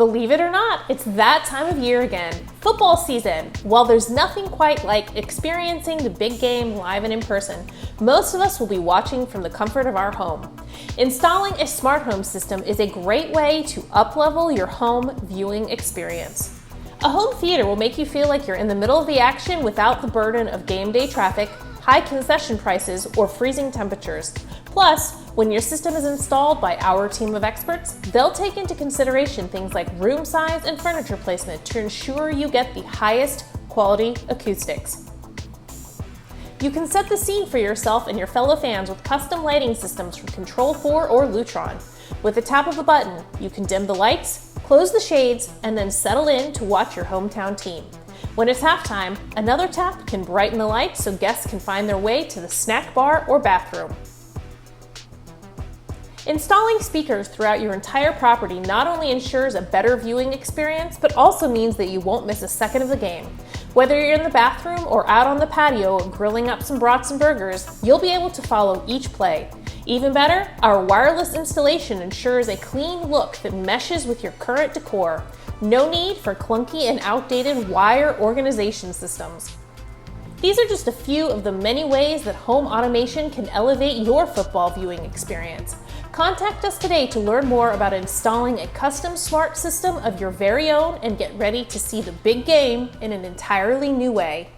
Believe it or not, it's that time of year again, football season. While there's nothing quite like experiencing the big game live and in person, most of us will be watching from the comfort of our home. Installing a smart home system is a great way to up-level your home viewing experience. A home theater will make you feel like you're in the middle of the action without the burden of game day traffic, high concession prices, or freezing temperatures. Plus, when your system is installed by our team of experts, they'll take into consideration things like room size and furniture placement to ensure you get the highest quality acoustics. You can set the scene for yourself and your fellow fans with custom lighting systems from Control4 or Lutron. With the tap of a button, you can dim the lights, close the shades, and then settle in to watch your hometown team. When it's halftime, another tap can brighten the lights so guests can find their way to the snack bar or bathroom. Installing speakers throughout your entire property not only ensures a better viewing experience, but also means that you won't miss a second of the game. Whether you're in the bathroom or out on the patio grilling up some brats and burgers, you'll be able to follow each play. Even better, our wireless installation ensures a clean look that meshes with your current decor. No need for clunky and outdated wire organization systems. These are just a few of the many ways that home automation can elevate your football viewing experience. Contact us today to learn more about installing a custom smart system of your very own and get ready to see the big game in an entirely new way.